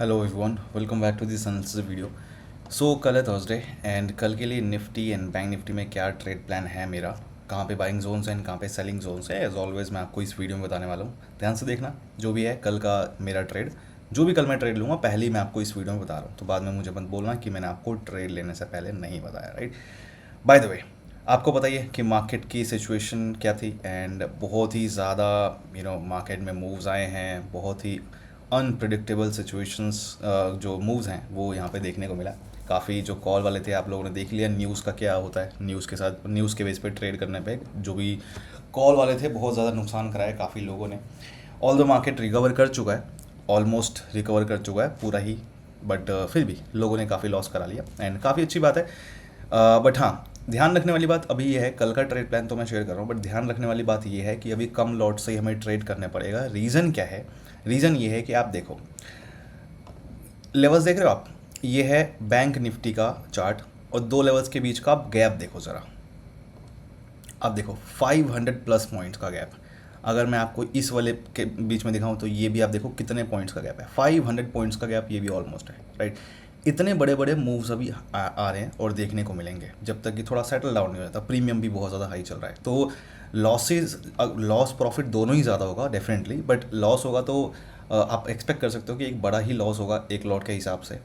Hello everyone, welcome back to this unlisted video. So कल है Thursday and कल के लिए निफ्टी एंड बैंक निफ्टी में क्या ट्रेड प्लान है मेरा, कहाँ पे बाइंग जोन्स हैं, कहाँ पे सेलिंग जोन्स है, एज ऑलवेज मैं आपको इस वीडियो में बताने वाला हूँ। ध्यान से देखना, जो भी है कल का मेरा ट्रेड, जो भी कल मैं ट्रेड लूँगा पहले ही मैं आपको इस वीडियो में बता रहा हूँ, तो बाद में मुझे मत बोलना कि मैंने आपको ट्रेड लेने से पहले नहीं बताया, राइट। बाय द वे, आपको पता ही है कि मार्केट की सिचुएशन क्या थी एंड बहुत ही ज़्यादा मार्केट में मूव्स आए हैं, बहुत ही अनप्रिडिक्टेबल सिचुएशंस, जो मूव्स हैं वो यहाँ पे देखने को मिला। काफ़ी जो कॉल वाले थे आप लोगों ने देख लिया न्यूज़ का क्या होता है, न्यूज़ के साथ न्यूज़ के बेस पे ट्रेड करने पे जो भी कॉल वाले थे बहुत ज़्यादा नुकसान कराया काफ़ी लोगों ने। ऑल द मार्केट रिकवर कर चुका है, ऑलमोस्ट रिकवर कर चुका है पूरा ही, बट फिर भी लोगों ने काफ़ी लॉस करा लिया एंड काफ़ी अच्छी बात है। बट हाँ, ध्यान रखने वाली बात अभी ये है, कल का ट्रेड प्लान तो मैं शेयर कर रहा हूँ, बट ध्यान रखने वाली बात ये है कि अभी कम लॉट से ही हमें ट्रेड करने पड़ेगा। रीज़न क्या है? रीज़न ये है कि आप देखो, लेवल्स देख रहे हो आप, ये है बैंक निफ्टी का चार्ट और दो लेवल्स के बीच का आप गैप देखो ज़रा। आप देखो 500 प्लस पॉइंट्स का गैप। अगर मैं आपको इस वाले के बीच में दिखाऊं तो ये भी आप देखो कितने पॉइंट्स का गैप है, 500 पॉइंट्स का गैप, ये भी ऑलमोस्ट है, राइट। इतने बड़े बड़े मूव्स अभी आ रहे हैं और देखने को मिलेंगे जब तक कि थोड़ा सेटल डाउन नहीं हो जाता। प्रीमियम भी बहुत ज़्यादा हाई चल रहा है, तो लॉसेज लॉस प्रॉफिट दोनों ही ज़्यादा होगा डेफिनेटली, बट लॉस होगा तो आप एक्सपेक्ट कर सकते हो कि एक बड़ा ही लॉस होगा एक लॉट के हिसाब से।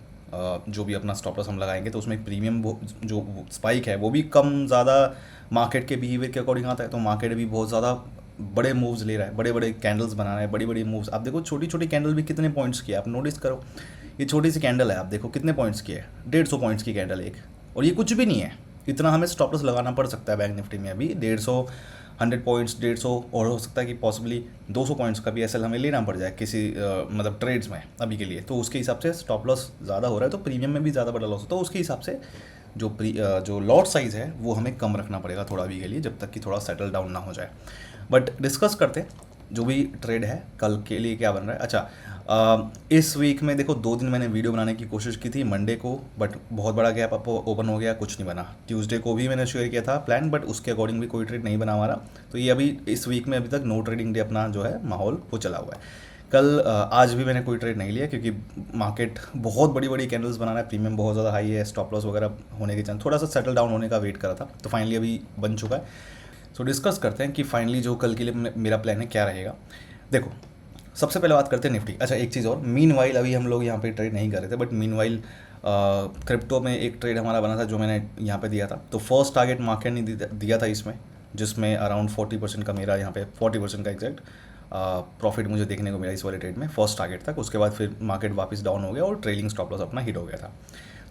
जो भी अपना स्टॉप लॉस हम लगाएंगे तो उसमें प्रीमियम जो स्पाइक है वो भी कम ज़्यादा मार्केट के बिहेवियर के अकॉर्डिंग आता है। तो मार्केट भी बहुत ज़्यादा बड़े मूव्स ले रहा है, बड़े बड़े कैंडल्स बना रहा है, बड़ी बड़ी मूव्स। आप देखो छोटी छोटी कैंडल भी कितने पॉइंट्स की है, आप नोटिस करो। ये छोटी सी कैंडल है, आप देखो कितने पॉइंट्स की है, 150 पॉइंट्स की कैंडल एक, और ये कुछ भी नहीं है। इतना हमें स्टॉप लॉस लगाना पड़ सकता है बैंक निफ्टी में अभी 150, 100 पॉइंट्स, 150, और हो सकता है कि पॉसिबली 200 पॉइंट्स का भी एसएल हमें लेना पड़ जाए किसी मतलब ट्रेड्स में अभी के लिए। तो उसके हिसाब से स्टॉप लॉस ज़्यादा हो रहा है, तो प्रीमियम में भी ज़्यादा बड़ा लॉस होता है। तो उसके हिसाब से जो लॉट साइज़ है वो हमें कम रखना पड़ेगा थोड़ा अभी के लिए, जब तक कि थोड़ा सेटल डाउन ना हो जाए। बट डिस्कस करते हैं जो भी ट्रेड है कल के लिए क्या बन रहा है। अच्छा, इस वीक में देखो 2 दिन मैंने वीडियो बनाने की कोशिश की थी, मंडे को, बट बहुत बड़ा गैप आपको ओपन हो गया, कुछ नहीं बना। ट्यूसडे को भी मैंने शेयर किया था प्लान, बट उसके अकॉर्डिंग भी कोई ट्रेड नहीं बना हमारा। तो ये अभी इस वीक में अभी तक नो ट्रेडिंग डे अपना जो है माहौल वो चला हुआ है। कल आज भी मैंने कोई ट्रेड नहीं लिया क्योंकि मार्केट बहुत बड़ी बड़ी कैंडल्स बना रहा है, प्रीमियम बहुत ज़्यादा हाई है, स्टॉप लॉस वगैरह होने के चांस, थोड़ा सा सेटल डाउन होने का वेट करा था, तो फाइनली अभी बन चुका है। सो डिस्कस करते हैं कि फाइनली जो कल के लिए मेरा प्लान है क्या रहेगा। देखो, सबसे पहले बात करते हैं निफ्टी। अच्छा, एक चीज़ और, मीन वाइल अभी हम लोग यहाँ पे ट्रेड नहीं कर रहे थे, बट मीन वाइल क्रिप्टो में एक ट्रेड हमारा बना था जो मैंने यहाँ पे दिया था। तो फर्स्ट टारगेट मार्केट ने दिया था इसमें, जिसमें अराउंड 40% का मेरा यहाँ पे 40% का एग्जैक्ट प्रॉफिट मुझे देखने को मिला इस वाले ट्रेड में फर्स्ट टारगेट तक। उसके बाद फिर मार्केट वापस डाउन हो गया और ट्रेलिंग स्टॉप लॉस अपना हिट हो गया था।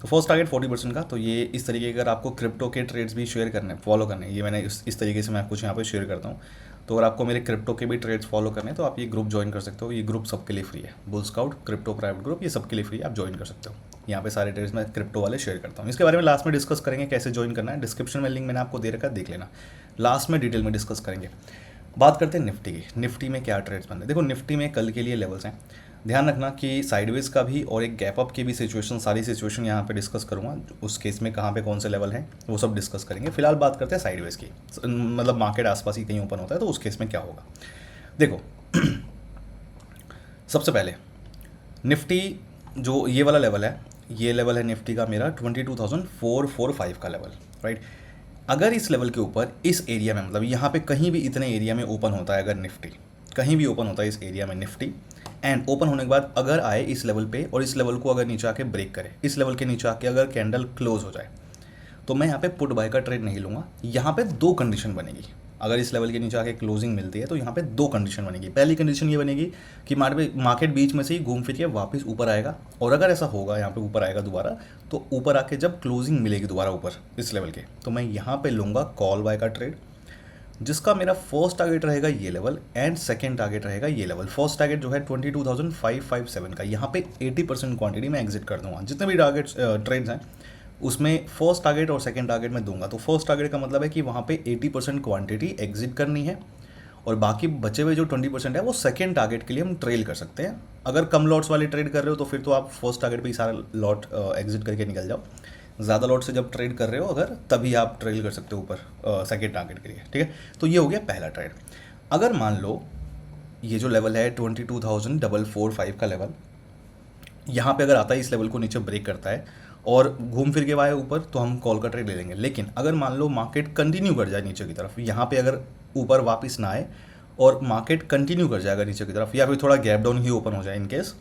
तो फर्स्ट टारगेट 40% का। तो ये इस तरीके के, अगर आपको क्रिप्टो के ट्रेड्स भी शेयर करने, फॉलो करने, ये मैंने इस तरीके से मैं कुछ यहाँ पे शेयर करता हूँ। तो अगर आपको मेरे क्रिप्टो के भी ट्रेड्स फॉलो करने हैं तो आप ये ग्रुप ज्वाइन कर सकते हो। ये ग्रुप सबके लिए फ्री है, bull scout crypto private group, ये सबके लिए फ्री है, आप ज्वाइन कर सकते हो। यहाँ पे सारे ट्रेड्स मैं क्रिप्टो वाले शेयर करता हूँ। इसके बारे में लास्ट में डिस्कस करेंगे कैसे ज्वाइन करना है, डिस्क्रिप्शन में लिंक मैंने आपको दे रखा है, देख लेना। लास्ट में डिटेल में डिस्कस करेंगे। बात करते हैं निफ्टी की। निफ्टी में क्या ट्रेड्स बन रहे हैं। देखो, निफ्टी में कल के लिए लेवल्स हैं, ध्यान रखना कि साइडवेज का भी और एक गैप अप की भी सिचुएशन, सारी सिचुएशन यहाँ पे डिस्कस करूँगा। उस केस में कहाँ पे कौन से लेवल हैं वो सब डिस्कस करेंगे। फिलहाल बात करते हैं साइडवेज की, मतलब मार्केट आसपास ही कहीं ओपन होता है तो उस केस में क्या होगा। देखो सबसे पहले निफ्टी जो ये वाला लेवल है, ये लेवल है निफ्टी का मेरा 22,445 का लेवल, राइट। अगर इस लेवल के ऊपर इस एरिया में, मतलब यहाँ पे कहीं भी इतने एरिया में ओपन होता है, अगर निफ्टी कहीं भी ओपन होता है इस एरिया में निफ्टी, एंड ओपन होने के बाद अगर आए इस लेवल पे और इस लेवल को अगर नीचे आके ब्रेक करे, इस लेवल के नीचे आके अगर कैंडल क्लोज हो जाए, तो मैं यहाँ पे पुट बाय का ट्रेड नहीं लूँगा। यहाँ पे दो कंडीशन बनेगी। अगर इस लेवल के नीचे आके क्लोजिंग मिलती है तो यहाँ पे दो कंडीशन बनेगी। पहली कंडीशन ये बनेगी कि मार्केट बीच में से ही घूम फिर के वापस ऊपर आएगा, और अगर ऐसा होगा यहाँ पे ऊपर आएगा दोबारा, तो ऊपर आके जब क्लोजिंग मिलेगी दोबारा ऊपर इस लेवल के, तो मैं यहाँ पे लूँगा कॉल बाय का ट्रेड, जिसका मेरा फर्स्ट टारगेट रहेगा ये लेवल एंड सेकेंड टारगेट रहेगा ये लेवल। फर्स्ट टारगेट जो है 22,557 का, यहाँ पे 80% क्वांटिटी में एग्जिट कर दूंगा। जितने भी टारगेट्स ट्रेड्स हैं उसमें फर्स्ट टारगेट और सेकंड टारगेट में दूंगा। तो फर्स्ट टारगेट का मतलब है कि वहाँ पे 80% क्वांटिटी एग्जिट करनी है, और बाकी बचे हुए जो 20% है वो सेकंड टारगेट के लिए हम ट्रेल कर सकते हैं। अगर कम लॉट्स वाले ट्रेड कर रहे हो तो फिर तो आप फर्स्ट टारगेट पे ही सारा लॉट एग्जिट करके निकल जाओ। ज़्यादा लॉट से जब ट्रेड कर रहे हो अगर, तभी आप ट्रेल कर सकते हो ऊपर सेकेंड टारगेट के लिए, ठीक है। तो ये हो गया पहला ट्रेड। अगर मान लो ये जो लेवल है 22,445 का लेवल, यहाँ पे अगर आता है इस लेवल को नीचे ब्रेक करता है और घूम फिर के आए ऊपर, तो हम कॉल का ट्रेड ले लेंगे। लेकिन अगर मान लो मार्केट कंटिन्यू कर जाए नीचे की तरफ, यहाँ पे अगर ऊपर वापस ना आए और मार्केट कंटिन्यू कर जाएगा नीचे की तरफ, या फिर थोड़ा गैप डाउन ही ओपन हो जाए इन केस,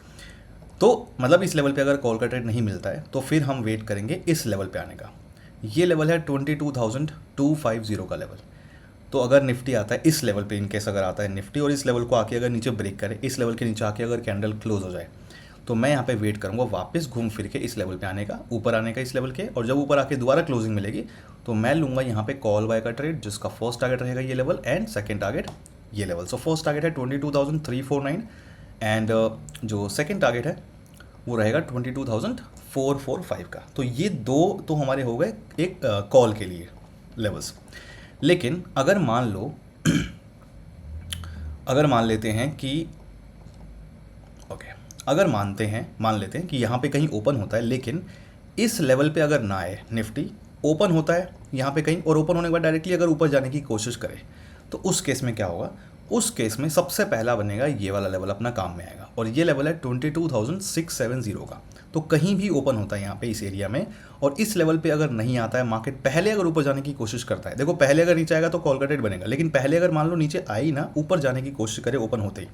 तो मतलब इस लेवल पे अगर कॉल का ट्रेड नहीं मिलता है तो फिर हम वेट करेंगे इस लेवल पे आने का। ये लेवल है 22,250 का लेवल। तो अगर निफ्टी आता है इस लेवल पे, इनकेस अगर आता है निफ्टी और इस लेवल को आके अगर नीचे ब्रेक करे, इस लेवल के नीचे आके अगर कैंडल क्लोज हो जाए, तो मैं यहाँ पे वेट करूँगा वापस घूम फिर के इस लेवल पे आने का, ऊपर आने का इस लेवल के। और जब ऊपर आके दोबारा क्लोजिंग मिलेगी तो मैं लूँगा यहाँ पे कॉल बाय का ट्रेड, जिसका फर्स्ट टारगेट रहेगा ये लेवल एंड सेकेंड टारगेट ये लेवल। सो फर्स्ट टारगेट है 22,349 एंड जो सेकेंड टारगेट है वो रहेगा 22,445 का। तो ये दो तो हमारे हो गए एक कॉल के लिए लेवल्स। लेकिन अगर मान लो अगर मान लेते हैं कि अगर मान लेते हैं कि यहाँ पे कहीं ओपन होता है, लेकिन इस लेवल पे अगर ना आए, निफ्टी ओपन होता है यहाँ पे कहीं और ओपन होने के बाद डायरेक्टली अगर ऊपर जाने की कोशिश करे, तो उस केस में क्या होगा? उस केस में सबसे पहला बनेगा ये वाला लेवल अपना काम में आएगा, और ये लेवल है 22,670 का। तो कहीं भी ओपन होता है यहाँ पे इस एरिया में और इस लेवल पे अगर नहीं आता है, मार्केट पहले अगर ऊपर जाने की कोशिश करता है, देखो पहले अगर नीचे आएगा तो कॉल का ट्रेड बनेगा, लेकिन पहले अगर मान लो नीचे आई ना, ऊपर जाने की कोशिश करे ओपन होते ही,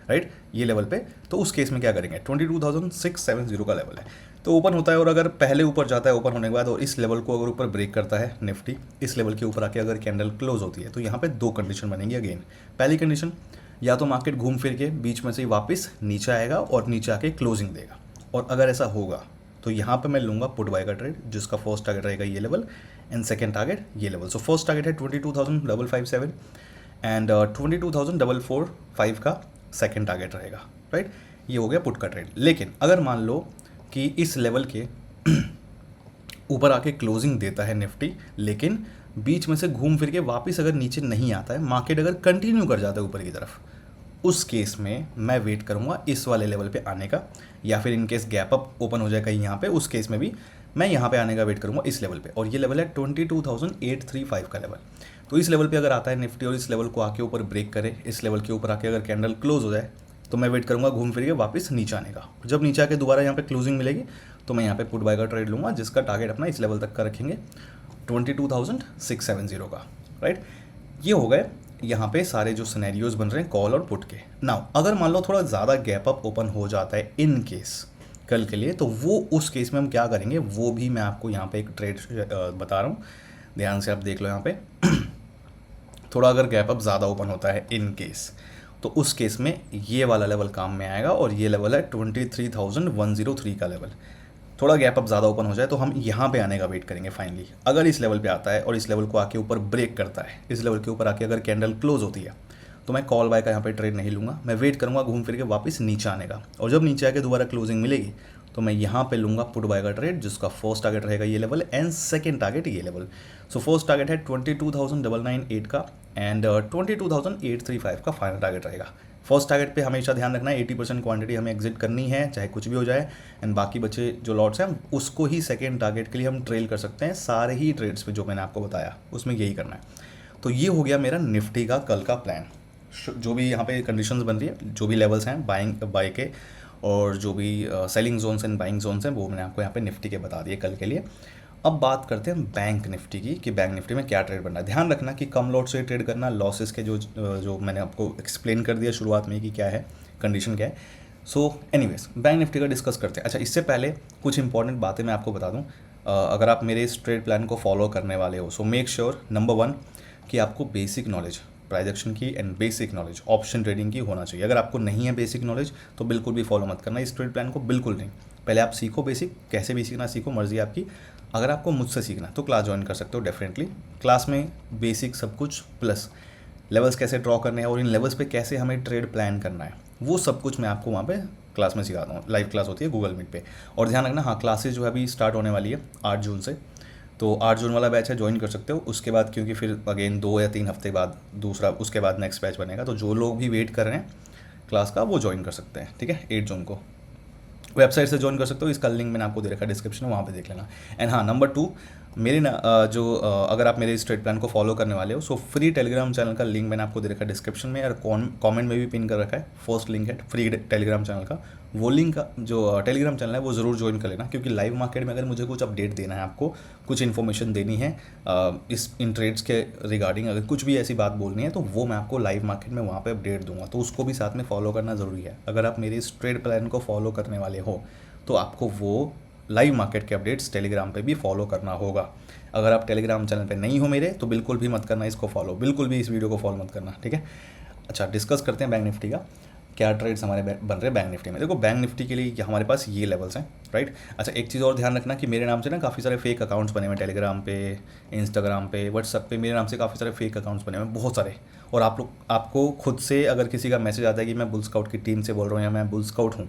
राइट, ये लेवल पे, तो उस केस में क्या करेंगे? 22,670 का लेवल है, तो ओपन होता है और अगर पहले ऊपर जाता है ओपन होने के बाद और इस लेवल को अगर ऊपर ब्रेक करता है निफ्टी, इस लेवल के ऊपर आके अगर कैंडल क्लोज होती है, तो यहाँ पे दो कंडीशन बनेंगी अगेन। पहली कंडीशन, या तो मार्केट घूम फिर के बीच में से ही वापस नीचे आएगा और नीचे आके क्लोजिंग देगा, और अगर ऐसा होगा तो यहाँ पे मैं लूँगा पुट बाय का ट्रेड, जिसका फर्स्ट टारगेट रहेगा ये लेवल एंड सेकेंड टारगेट ये लेवल। सो फर्स्ट टारगेट है 22,557 एंड 22,445 का सेकेंड टारगेट रहेगा, राइट। ये हो गया पुट का ट्रेड। लेकिन अगर मान लो कि इस लेवल के ऊपर आके क्लोजिंग देता है निफ्टी, लेकिन बीच में से घूम फिर के वापस अगर नीचे नहीं आता है, मार्केट अगर कंटिन्यू कर जाता है ऊपर की तरफ, उस केस में मैं वेट करूंगा इस वाले लेवल पे आने का, या फिर in case gap up open हो जाए कहीं यहाँ पे, उस केस में भी मैं यहाँ पे आने का वेट करूंगा इस लेवल पे, और ये लेवल है 22,835 का लेवल। तो इस लेवल पे अगर आता है निफ्टी और इस लेवल को आके ऊपर ब्रेक करे, इस लेवल के ऊपर आके अगर कैंडल क्लोज हो जाए, तो मैं वेट करूंगा घूम फिर के वापस नीचे आने का। जब नीचे आके दोबारा यहाँ पे क्लोजिंग मिलेगी तो मैं यहाँ पे पुट बाय का ट्रेड लूँगा, जिसका टारगेट अपना इस लेवल तक का रखेंगे 22,670 का, राइट। ये हो गए यहाँ पे सारे जो सिनेरियोज बन रहे हैं कॉल और पुट के। नाउ अगर मान लो थोड़ा ज़्यादा गैप अप ओपन हो जाता है इन केस कल के लिए, तो वो उस केस में हम क्या करेंगे वो भी मैं आपको यहाँ पे एक ट्रेड बता रहा हूँ, ध्यान से आप देख लो यहाँ पे। थोड़ा अगर गैप अप ज़्यादा ओपन होता है इन केस, तो उस केस में ये वाला लेवल काम में आएगा, और ये लेवल है 23,103 का लेवल। थोड़ा गैप अप ज़्यादा ओपन हो जाए तो हम यहाँ पे आने का वेट करेंगे फाइनली। अगर इस लेवल पे आता है और इस लेवल को आके ऊपर ब्रेक करता है, इस लेवल के ऊपर आके अगर कैंडल क्लोज होती है, तो मैं कॉल बाय का यहाँ पे ट्रेड नहीं लूँगा, मैं वेट करूँगा घूम फिर के वापस नीचे आने का, और जब नीचे आके दोबारा क्लोजिंग मिलेगी तो मैं यहाँ पे लूँगा पुट बाय का ट्रेड, जिसका फर्स्ट टारगेट रहेगा ये लेवल एंड सेकेंड टारगेट ये लेवल। सो फर्स्ट टारगेट है 22,998 का एंड 22,835 का फाइनल टारगेट रहेगा। फर्स्ट टारगेट पे हमेशा ध्यान रखना है 80% क्वांटिटी हमें एग्जिट करनी है, चाहे कुछ भी हो जाए, एंड बाकी बचे जो लॉट्स हैं उसको ही सेकेंड टारगेट के लिए हम ट्रेल कर सकते हैं। सारे ही ट्रेड्स पे जो मैंने आपको बताया उसमें यही करना है। तो ये हो गया मेरा निफ्टी का कल का प्लान। जो भी यहाँ पे कंडीशंस बन रही है, जो भी लेवल्स हैं बाय के, और जो भी selling zones and buying zones हैं, वो मैंने आपको यहाँ पे निफ्टी के बता दिए कल के लिए। अब बात करते हैं बैंक निफ्टी की, कि बैंक निफ्टी में क्या ट्रेड बनना है। ध्यान रखना कि कम लॉट से ट्रेड करना, लॉसेस के जो मैंने आपको एक्सप्लेन कर दिया शुरुआत में कि क्या है कंडीशन क्या है। सो एनीवेज बैंक निफ्टी का डिस्कस करते हैं। अच्छा, इससे पहले कुछ इंपॉर्टेंट बातें मैं आपको बता दूं। अगर आप मेरे इस ट्रेड प्लान को फॉलो करने वाले हो, सो मेक श्योर नंबर 1 कि आपको बेसिक नॉलेज प्राइस एक्शन की and basic knowledge option trading की होना चाहिए। अगर आपको नहीं है बेसिक नॉलेज तो बिल्कुल भी फॉलो मत करना इस ट्रेड प्लान को, बिल्कुल नहीं। पहले आप सीखो बेसिक, कैसे भी सीखना सीखो, मर्जी आपकी। अगर आपको मुझसे सीखना तो क्लास ज्वाइन कर सकते हो डेफिनेटली। क्लास में बेसिक सब कुछ प्लस लेवल्स कैसे ड्रॉ करने हैं और इन लेवल्स पे कैसे हमें ट्रेड प्लान करना है, वो सब कुछ मैं आपको वहाँ पे क्लास में सिखाता हूँ। लाइव क्लास होती है गूगल मीट पे। और ध्यान रखना, हाँ, क्लासेज जो है अभी स्टार्ट होने वाली है 8 जून से, तो 8 जून वाला बैच है, ज्वाइन कर सकते हो। उसके बाद क्योंकि फिर अगेन 2 या 3 हफ्ते बाद दूसरा, उसके बाद नेक्स्ट बैच बनेगा, तो जो लोग भी वेट कर रहे हैं क्लास का वो ज्वाइन कर सकते हैं, ठीक है। 8 जून को वेबसाइट से ज्वाइन कर सकते हो, इसका लिंक मैंने आपको दे रखा है डिस्क्रिप्शन में, वहाँ पे देख लेना। एंड हाँ, नंबर 2, मेरे ना अगर आप मेरे इस ट्रेड प्लान को फॉलो करने वाले हो, सो फ्री टेलीग्राम चैनल का लिंक मैंने आपको दे रखा है डिस्क्रिप्शन में, और कमेंट में भी पिन कर रखा है। फर्स्ट लिंक है फ्री टेलीग्राम चैनल का, वो लिंक का जो टेलीग्राम चैनल है वो ज़रूर ज्वाइन कर लेना, क्योंकि लाइव मार्केट में अगर मुझे कुछ अपडेट देना है, आपको कुछ इन्फॉर्मेशन देनी है इन ट्रेड्स के रिगार्डिंग, अगर कुछ भी ऐसी बात बोलनी है तो वो मैं आपको लाइव मार्केट में वहाँ पे अपडेट दूंगा, तो उसको भी साथ में फॉलो करना ज़रूरी है। अगर आप मेरे इस ट्रेड प्लान को फॉलो करने वाले हो तो आपको वो लाइव मार्केट के अपडेट्स टेलीग्राम पे भी फॉलो करना होगा। अगर आप टेलीग्राम चैनल पे नहीं हो मेरे, तो बिल्कुल भी मत करना इसको फॉलो, बिल्कुल भी इस वीडियो को फॉलो मत करना, ठीक है। अच्छा, डिस्कस करते हैं बैंक निफ्टी का, क्या ट्रेड्स हमारे बन रहे हैं बैंक निफ्टी में। देखो, बैंक निफ्टी के लिए हमारे पास ये लेवल्स हैं, राइट। अच्छा, एक चीज़ और ध्यान रखना कि मेरे नाम से ना काफ़ी सारे फेक अकाउंट्स बने हुए हैं टेलीग्राम पे, इंस्टाग्राम पे, व्हाट्सअप पे, मेरे नाम से काफ़ी सारे फेक अकाउंट्स बने हुए हैं, बहुत सारे। और आपको खुद से अगर किसी का मैसेज आता है कि मैं बुल स्काउट की टीम से बोल रहा हूँ या मैं बुल स्काउट हूँ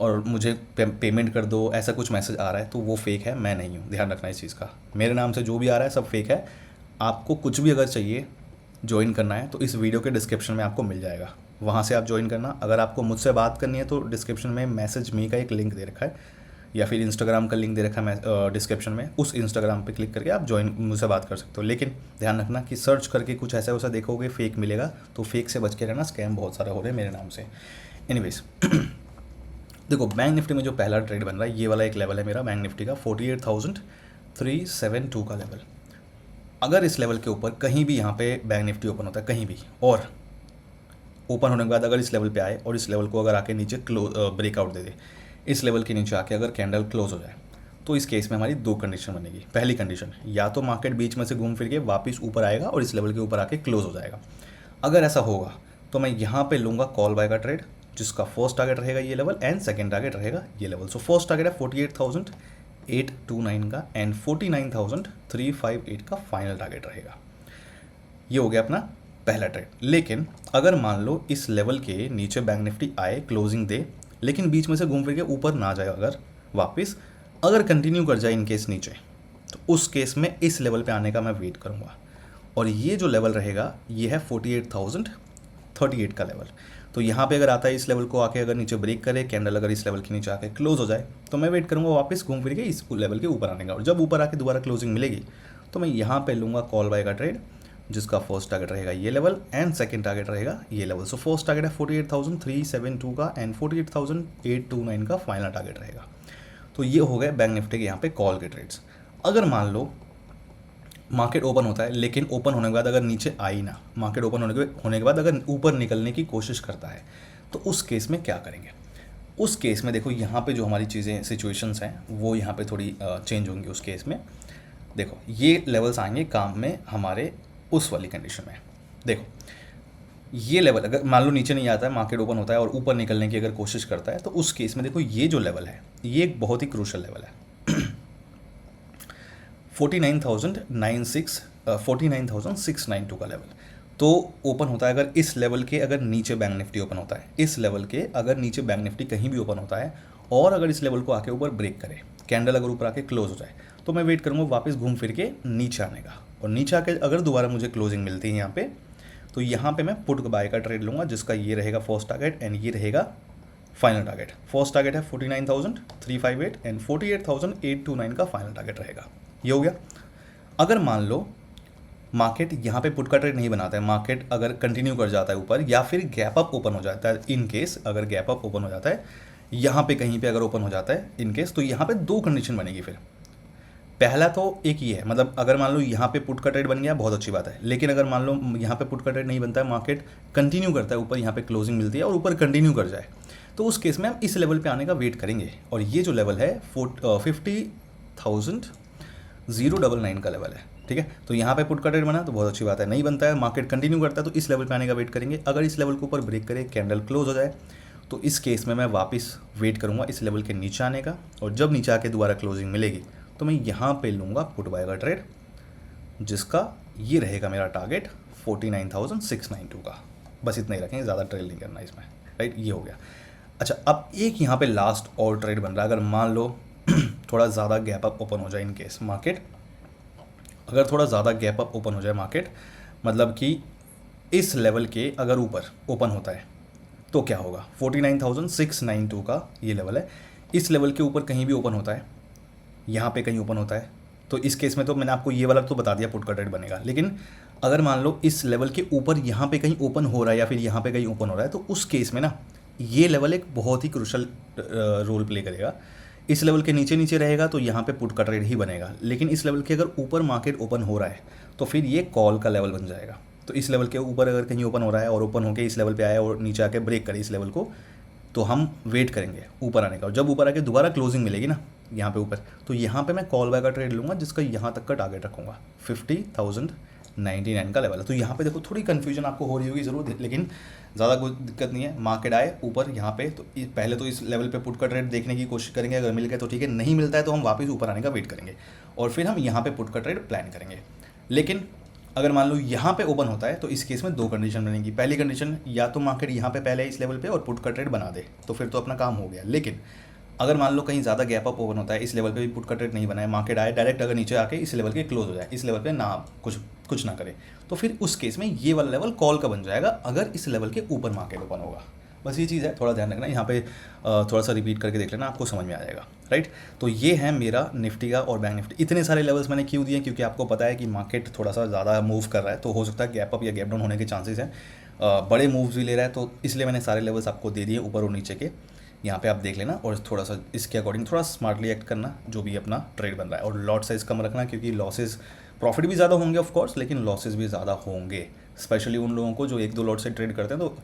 और मुझे पेमेंट कर दो, ऐसा कुछ मैसेज आ रहा है, तो वो फेक है, मैं नहीं हूँ। ध्यान रखना इस चीज़ का, मेरे नाम से जो भी आ रहा है सब फेक है। आपको कुछ भी अगर चाहिए ज्वाइन करना है तो इस वीडियो के डिस्क्रिप्शन में आपको मिल जाएगा, वहाँ से आप ज्वाइन करना। अगर आपको मुझसे बात करनी है तो डिस्क्रिप्शन में मैसेज मी का एक लिंक दे रखा है, या फिर इंस्टाग्राम का लिंक दे रखा है डिस्क्रिप्शन में, उस इंस्टाग्राम पे क्लिक करके आप ज्वाइन मुझसे बात कर सकते हो। लेकिन ध्यान रखना कि सर्च करके कुछ ऐसा वैसा देखोगे फेक मिलेगा, तो फेक से बच के रहना, स्कैम बहुत सारे हो रहे हैं मेरे नाम से। एनीवेज देखो, बैंक निफ्टी में जो पहला ट्रेड बन रहा है, ये वाला एक लेवल है मेरा बैंक निफ्टी का 48,372 का लेवल। अगर इस लेवल के ऊपर कहीं भी यहाँ पे बैंक निफ्टी ओपन होता है कहीं भी, और ओपन होने के बाद अगर इस लेवल पे आए और इस लेवल को अगर आके नीचे ब्रेकआउट दे दे, इस लेवल के नीचे आके अगर कैंडल क्लोज हो जाए, तो इस केस में हमारी दो कंडीशन बनेगी। पहली कंडीशन, या तो मार्केट बीच में से घूम फिर के वापस ऊपर आएगा और इस लेवल के ऊपर आके क्लोज हो जाएगा। अगर ऐसा होगा तो मैं यहाँ पे लूँगा कॉल बाय का ट्रेड, जिसका फर्स्ट टारगेट रहेगा ये लेवल एंड सेकंड टारगेट रहेगा ये लेवल। सो फर्स्ट टारगेट है 48,829 का एंड 49,358 का फाइनल टारगेट रहेगा। ये हो गया अपना पहला ट्रेड। लेकिन अगर मान लो इस लेवल के नीचे बैंक निफ्टी आए, क्लोजिंग दे, लेकिन बीच में से घूम फिर के ऊपर ना जाए, अगर वापस अगर कंटिन्यू कर जाए इन केस नीचे, तो उस केस में इस लेवल पे आने का मैं वेट करूँगा। और ये जो लेवल रहेगा ये है 48,038 का लेवल। तो यहाँ पे अगर आता है इस लेवल को आके अगर नीचे ब्रेक करे, कैंडल अगर इस लेवल के नीचे आके क्लोज हो जाए, तो मैं वेट करूँगा वापस घूम फिर के इस लेवल के ऊपर आने का। और जब ऊपर आके दोबारा क्लोजिंग मिलेगी तो मैं यहाँ पे लूँगा कॉल बाय का ट्रेड, जिसका फर्स्ट टारगेट रहेगा ये लेवल एंड सेकंड टारगेट रहेगा ये लेवल। सो फर्स्ट टारगेट है 48,372 का एंड 48,829 का फाइनल टारगेट रहेगा। तो ये हो गए बैंक निफ्टी के यहाँ पे कॉल के ट्रेड्स। अगर मान लो मार्केट ओपन होता है, लेकिन ओपन होने के बाद अगर नीचे आई ना, मार्केट ओपन होने के बाद अगर ऊपर निकलने की कोशिश करता है, तो उस केस में क्या करेंगे। उस केस में देखो, यहाँ पे जो हमारी चीज़ें सिचुएशंस हैं वो यहाँ पे थोड़ी चेंज होंगी। उस केस में देखो, ये लेवल्स आएंगे काम में हमारे उस वाली कंडीशन में। देखो, ये लेवल अगर मान लो नीचे नहीं आता है, मार्केट ओपन होता है और ऊपर निकलने की अगर कोशिश करता है, तो उस केस में देखो ये जो लेवल है ये एक बहुत ही क्रूशल लेवल है 49,692 का लेवल। तो ओपन होता है अगर इस लेवल के अगर नीचे बैंक निफ्टी ओपन होता है, इस लेवल के अगर नीचे बैंक निफ्टी कहीं भी ओपन होता है और अगर इस लेवल को आके ऊपर ब्रेक करे, कैंडल अगर ऊपर आके क्लोज हो जाए, तो मैं वेट करूँगा वापस घूम फिर के नीचे आने का। और नीचे आके अगर दोबारा मुझे क्लोजिंग मिलती है यहाँ पे, तो यहाँ पे मैं पुट बाय का ट्रेड लूँगा, जिसका ये रहेगा फर्स्ट टारगेट एंड ये रहेगा फाइनल टारगेट। फर्स्ट टारगेट है 49,358 एंड 48,829 का फाइनल टारगेट रहेगा। ये हो गया। अगर मान लो मार्केट यहाँ पे पुट का ट्रेड नहीं बनाता है, मार्केट अगर कंटिन्यू कर जाता है ऊपर या फिर गैप अप ओपन हो जाता है, इन केस अगर गैप अप ओपन हो जाता है यहाँ पे कहीं पे अगर ओपन हो जाता है इन केस, तो यहाँ पे दो कंडीशन बनेगी फिर। पहला तो एक ये है, मतलब अगर मान लो यहाँ पे पुट का ट्रेड बन गया बहुत अच्छी बात है, लेकिन अगर मान लो यहाँ पे पुट का ट्रेड नहीं बनता है, मार्केट कंटिन्यू करता है ऊपर, यहाँ पे क्लोजिंग मिलती है और ऊपर कंटिन्यू कर जाए, तो उस केस में हम इस लेवल पे आने का वेट करेंगे। और ये जो लेवल है 50,099 का लेवल है, ठीक है। तो यहाँ पे पुट का ट्रेड बना तो बहुत अच्छी बात है, नहीं बनता है, मार्केट कंटिन्यू करता है, तो इस लेवल पे आने का वेट करेंगे। अगर इस लेवल के ऊपर ब्रेक करे, कैंडल क्लोज हो जाए, तो इस केस में मैं वापस वेट करूँगा इस लेवल के नीचे आने का। और जब नीचे आके दोबारा क्लोजिंग मिलेगी तो मैं यहाँ पे लूँगा पुट बाय का ट्रेड, जिसका ये रहेगा मेरा टारगेट 49,692 का। बस इतना ही रखेंगे, ज़्यादा ट्रेड नहीं करना इसमें, राइट। ये हो गया। अच्छा, अब एक यहाँ पे लास्ट और ट्रेड बन रहा है। अगर मान लो थोड़ा ज़्यादा गैप अप ओपन हो जाए इन केस मार्केट, अगर थोड़ा ज़्यादा गैप अप ओपन हो जाए मार्केट, मतलब कि इस लेवल के अगर ऊपर ओपन होता है तो क्या होगा। 49,692 का ये लेवल है, इस लेवल के ऊपर कहीं भी ओपन होता है, यहाँ पे कहीं ओपन होता है, तो इस केस में तो मैंने आपको ये वाला तो बता दिया पुट का ट्रेड बनेगा। लेकिन अगर मान लो इस लेवल के ऊपर यहाँ पे कहीं ओपन हो रहा है या फिर यहाँ पे कहीं ओपन हो रहा है, तो उस केस में ना ये लेवल एक बहुत ही क्रूशल रोल प्ले करेगा। इस लेवल के नीचे नीचे रहेगा तो यहाँ पे पुट का ट्रेड ही बनेगा, लेकिन इस लेवल के अगर ऊपर मार्केट ओपन हो रहा है तो फिर ये कॉल का लेवल बन जाएगा। तो इस लेवल के ऊपर अगर कहीं ओपन हो रहा है और ओपन होकर इस लेवल पे आया और नीचे आके ब्रेक करे इस लेवल को, तो हम वेट करेंगे ऊपर आने का, और जब ऊपर आके दोबारा क्लोजिंग मिलेगी ना यहाँ पे ऊपर, तो यहाँ पे मैं कॉल बाय का ट्रेड लूँगा जिसका यहाँ तक का टारगेट रखूँगा 50,099 का लेवल है। तो यहाँ पे देखो थोड़ी कन्फ्यूजन आपको हो रही होगी ज़रूर, लेकिन ज़्यादा कोई दिक्कत नहीं है। मार्केट आए ऊपर यहाँ पे तो पहले तो इस लेवल पे पुट का ट्रेड देखने की कोशिश करेंगे, अगर मिल गया तो ठीक है, नहीं मिलता है तो हम वापस ऊपर आने का वेट करेंगे और फिर हम यहाँ पे पुट का ट्रेड प्लान करेंगे। लेकिन अगर मान लो यहाँ पे ओपन होता है तो इस केस में दो कंडीशन बनेगी। पहली कंडीशन, या तो मार्केट यहाँ पे पहले इस लेवल पे और पुट का ट्रेड बना दे तो फिर तो अपना काम हो गया। लेकिन अगर मान लो कहीं ज़्यादा गैप अप ओपन होता है, इस लेवल पे भी पुट का ट्रेड नहीं बनाए, मार्केट आए डायरेक्ट अगर नीचे आके इस लेवल के क्लोज हो जाए, इस लेवल पे ना कुछ ना करे, तो फिर उस केस में ये वाला लेवल कॉल का बन जाएगा अगर इस लेवल के ऊपर मार्केट ओपन होगा। बस ये चीज़ है, थोड़ा ध्यान रखना। यहाँ पे थोड़ा सा रिपीट करके देख लेना, आपको समझ में आ जाएगा। राइट, तो ये है मेरा निफ्टी का और बैंक निफ्टी। इतने सारे लेवल्स मैंने क्यों दिए, क्योंकि आपको पता है कि मार्केट थोड़ा सा ज़्यादा मूव कर रहा है, तो हो सकता है गैप अप या गैप डाउन होने के चांसेस हैं, बड़े मूव्स भी ले रहा है, तो इसलिए मैंने सारे लेवल्स आपको दे दिए ऊपर और नीचे के। यहाँ पे आप देख लेना और थोड़ा सा इसके अकॉर्डिंग थोड़ा स्मार्टली एक्ट करना जो भी अपना ट्रेड बन रहा है, और लॉट साइज कम रखना, क्योंकि लॉसेज, प्रॉफिट भी ज़्यादा होंगे ऑफ कोर्स, लेकिन लॉसेज भी ज़्यादा होंगे, स्पेशली उन लोगों को जो एक दो लॉट से ट्रेड करते हैं, तो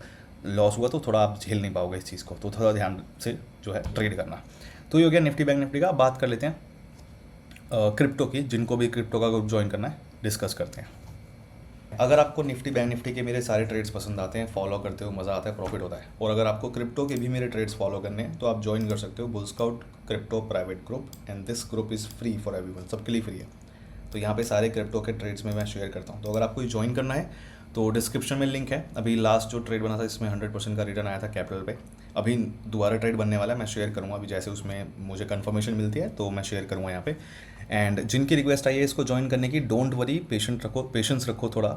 लॉस हुआ तो थोड़ा आप झेल नहीं पाओगे इस चीज़ को, तो थोड़ा ध्यान से जो है ट्रेड करना। तो ये हो गया निफ्टी बैंक निफ्टी का। बात कर लेते हैं क्रिप्टो की, जिनको भी क्रिप्टो का ग्रुप ज्वाइन करना है डिस्कस करते हैं। अगर आपको निफ्टी बैंक निफ्टी के मेरे सारे ट्रेड्स पसंद आते हैं, फॉलो करते हो, मज़ा आता है, प्रॉफिट होता है, और अगर आपको क्रिप्टो के भी मेरे ट्रेड्स फॉलो करने हैं तो आप ज्वाइन कर सकते हो bull scout crypto private group, and this group is free for everyone, सबके लिए फ्री है। तो यहाँ पे सारे क्रिप्टो के ट्रेड्स में मैं शेयर करता हूँ, तो अगर आपको ज्वाइन करना है तो डिस्क्रिप्शन में लिंक है। अभी लास्ट जो ट्रेड बना था इसमें 100% का रिटर्न आया था कैपिटल पे। अभी दोबारा ट्रेड बनने वाला है, मैं शेयर करूँगा अभी, जैसे उसमें मुझे कंफर्मेशन मिलती है तो मैं शेयर करूँगा यहाँ पे। एंड जिनकी रिक्वेस्ट आई है इसको ज्वाइन करने की, डोंट वरी, पेशेंस रखो थोड़ा,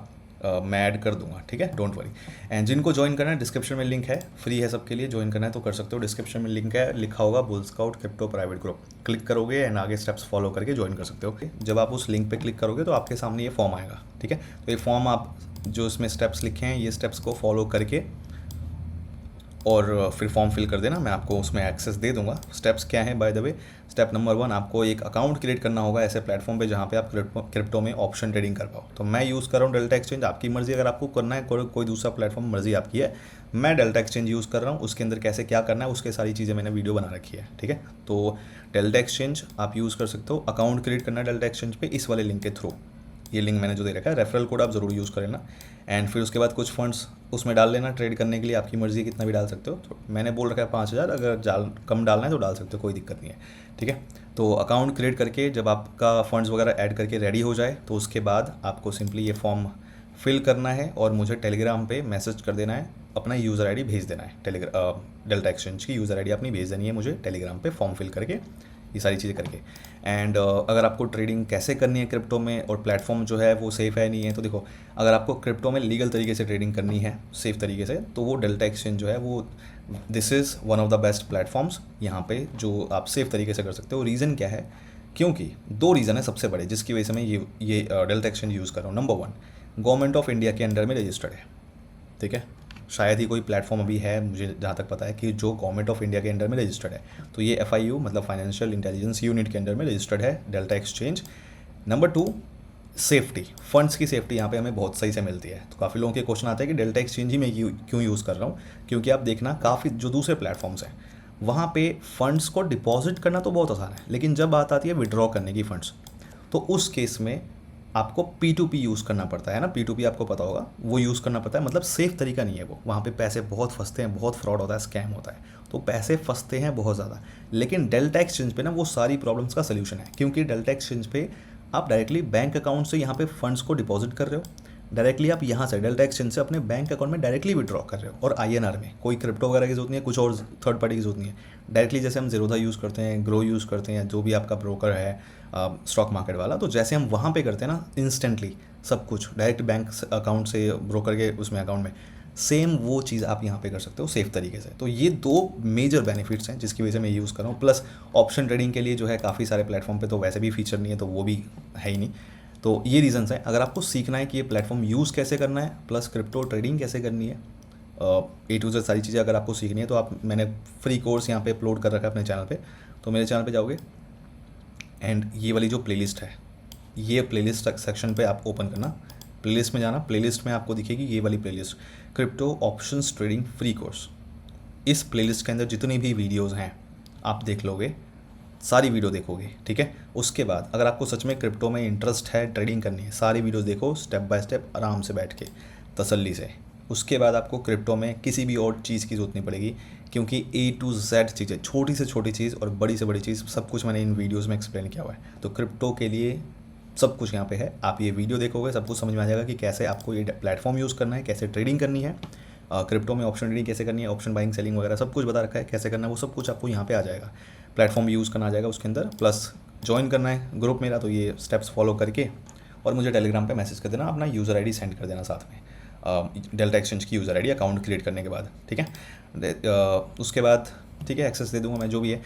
मैं ऐड कर दूंगा, ठीक है, डोंट वरी। एंड जिनको ज्वाइन करना है डिस्क्रिप्शन में लिंक है, फ्री है सबके लिए, ज्वाइन करना है तो कर सकते हो। डिस्क्रिप्शन में लिंक है, लिखा होगा bull scout crypto private group, click करोगे एंड आगे स्टेप्स फॉलो करके ज्वाइन कर सकते हो। जब आप उस लिंक पे क्लिक करोगे तो आपके सामने ये फॉर्म आएगा, ठीक है। तो ये फॉर्म आप जो इसमें स्टेप्स लिखे हैं ये स्टेप्स को फॉलो करके और फिर फॉर्म फिल कर देना, मैं आपको उसमें एक्सेस दे दूंगा। स्टेप्स क्या हैं by the way? Step number 1, आपको एक अकाउंट क्रिएट करना होगा ऐसे प्लेटफॉर्म पे जहाँ पे आप क्रिप्टो में ऑप्शन ट्रेडिंग कर पाओ। तो मैं यूज़ कर रहा हूँ डेल्टा एक्सचेंज, आपकी मर्ज़ी, अगर आपको करना है कोई दूसरा प्लेटफॉर्म, मर्ज़ी आपकी है। मैं डेल्टा एक्सचेंज यूज़ कर रहा हूँ, उसके अंदर कैसे क्या करना है उसके सारी चीज़ें मैंने वीडियो बना रखी है, ठीक है। तो डेल्टा एक्सचेंज आप यूज़ कर सकते हो, अकाउंट क्रिएट करना है डेल्टा एक्सचेंज पे इस वाले लिंक के थ्रू, ये लिंक मैंने जो दे रखा है, रेफरल कोड आप ज़रूर यूज़ कर लेना। एंड फिर उसके बाद कुछ फंड्स उसमें डाल लेना ट्रेड करने के लिए, आपकी मर्ज़ी कितना भी डाल सकते हो। तो मैंने बोल रखा है 5,000, अगर कम डालना है तो डाल सकते हो, कोई दिक्कत नहीं है, ठीक है। तो अकाउंट क्रिएट करके जब आपका फंड्स वगैरह ऐड करके रेडी हो जाए तो उसके बाद आपको सिंपली ये फॉर्म फिल करना है और मुझे टेलीग्राम पे मैसेज कर देना है, अपना यूज़र आईडी भेज देना है, डेल्टा एक्सचेंज की यूज़र आईडी अपनी भेज देनी है मुझे टेलीग्राम पे, फॉर्म फिल करके, ये सारी चीज़ें करके। एंड अगर आपको ट्रेडिंग कैसे करनी है क्रिप्टो में और प्लेटफॉर्म जो है वो सेफ़ है नहीं है, तो देखो, अगर आपको क्रिप्टो में लीगल तरीके से ट्रेडिंग करनी है सेफ़ तरीके से, तो वो डेल्टा एक्सचेंज जो है वो this is one of the best platforms यहाँ पे जो आप सेफ़ तरीके से कर सकते हो। रीज़न क्या है? क्योंकि 2 रीज़न है सबसे बड़े जिसकी वजह से मैं ये डेल्टा एक्सचेंज यूज़ कर रहा हूँ। नंबर 1, गवर्नमेंट ऑफ इंडिया के अंडर में रजिस्टर्ड है, ठीक है। शायद ही कोई प्लेटफॉर्म अभी है, मुझे जहाँ तक पता है, कि जो गवर्नमेंट ऑफ इंडिया के अंडर में रजिस्टर्ड है। तो ये FIU मतलब फाइनेंशियल इंटेलिजेंस यूनिट के अंडर में रजिस्टर्ड है delta exchange. Number 2, safety, funds की सेफ्टी यहाँ पे हमें बहुत सही से मिलती है। तो काफ़ी लोगों के क्वेश्चन आते हैं कि डेल्टा एक्सचेंज ही मैं क्यों यूज़ कर रहा हूँ, क्योंकि आप देखना काफ़ी जो दूसरे प्लेटफॉर्म्स हैं वहाँ पे फंड्स को डिपॉजिट करना तो बहुत आसान है, लेकिन जब बात आती है विड्रॉ करने की फंड्स, तो उस केस में आपको P2P यूज़ करना पड़ता है ना। P2P आपको पता होगा, वो यूज़ करना पड़ता है, मतलब सेफ़ तरीका नहीं है वो, वहाँ पे पैसे बहुत फंसते हैं, बहुत फ्रॉड होता है, स्कैम होता है, तो पैसे फंसते हैं बहुत ज़्यादा। लेकिन डेल्टा एक्सचेंज पे ना वो सारी प्रॉब्लम्स का सलूशन है, क्योंकि डेल्टा एक्सचेंज पे आप डायरेक्टली बैंक अकाउंट से यहाँ पे फंड्स को डिपॉजिट कर रहे हो, डायरेक्टली आप यहाँ से डेल्टा एक्सचेंज से अपने बैंक अकाउंट में डायरेक्टली विड्रॉ कर रहे हो, और INR में, कोई क्रिप्टो वगैरह की जरूरत नहीं है, कुछ और थर्ड पार्टी की जरूरत नहीं है। डायरेक्टली जैसे हम ज़ीरोधा यूज़ करते हैं, ग्रो यूज़ करते हैं, जो भी आपका ब्रोकर है स्टॉक मार्केट वाला, तो जैसे हम वहाँ पे करते हैं ना, इंस्टेंटली सब कुछ डायरेक्ट बैंक अकाउंट से ब्रोकर के उसमें अकाउंट में सेम वो चीज़ आप यहाँ पे कर सकते हो सेफ तरीके से। तो ये दो मेजर बेनिफिट्स हैं जिसकी वजह से मैं यूज़ कर रहा हूँ। प्लस ऑप्शन ट्रेडिंग के लिए जो है काफ़ी सारे प्लेटफॉर्म पे तो वैसे भी फीचर नहीं है, तो वो भी है ही नहीं। तो ये रीजंस हैं। अगर आपको सीखना है कि ये प्लेटफॉर्म यूज़ कैसे करना है, प्लस क्रिप्टो ट्रेडिंग कैसे करनी है, A to Z सारी चीज़ें अगर आपको सीखनी है, तो आप मैंने फ्री कोर्स यहाँ पे अपलोड कर रखा है अपने चैनल पे। तो मेरे चैनल पे जाओगे एंड ये वाली जो प्लेलिस्ट है, ये प्लेलिस्ट सेक्शन पे आप ओपन करना, प्लेलिस्ट में जाना, प्लेलिस्ट में आपको दिखेगी ये वाली playlist, crypto options trading free course. इस प्लेलिस्ट के अंदर जितनी भी वीडियोज़ हैं आप देख लोगे, सारी वीडियो देखोगे, ठीक है। उसके बाद अगर आपको सच में क्रिप्टो में इंटरेस्ट है, ट्रेडिंग करनी है, सारी वीडियो देखो स्टेप बाय स्टेप आराम से बैठ के तसल्ली से। उसके बाद आपको क्रिप्टो में किसी भी और चीज़ की ज़रूरत नहीं पड़ेगी, क्योंकि A to Z चीज़ें, छोटी से छोटी चीज़ और बड़ी से बड़ी चीज़, सब कुछ मैंने इन वीडियोस में एक्सप्लेन किया हुआ है। तो क्रिप्टो के लिए सब कुछ यहाँ पे है। आप ये वीडियो देखोगे सब कुछ समझ में आ जाएगा कि कैसे आपको ये प्लेटफॉर्म यूज़ करना है, कैसे ट्रेडिंग करनी है, क्रिप्टो में ऑप्शन ट्रेडिंग कैसे करनी है, ऑप्शन बाइंग सेलिंग वगैरह सब कुछ बता रखा है कैसे करना है। वो सब कुछ आपको यहाँ पे आ जाएगा, प्लेटफॉर्म यूज़ करना आ जाएगा उसके अंदर। प्लस ज्वाइन करना है ग्रुप मेरा, तो ये स्टेप्स फॉलो करके और मुझे टेलीग्राम पे मैसेज कर देना, अपना यूज़र आईडी सेंड कर देना साथ में, डेल्टा एक्सचेंज की यूज़र आईडी अकाउंट क्रिएट करने के बाद, ठीक है। उसके बाद ठीक है एक्सेस दे दूंगा मैं जो भी है।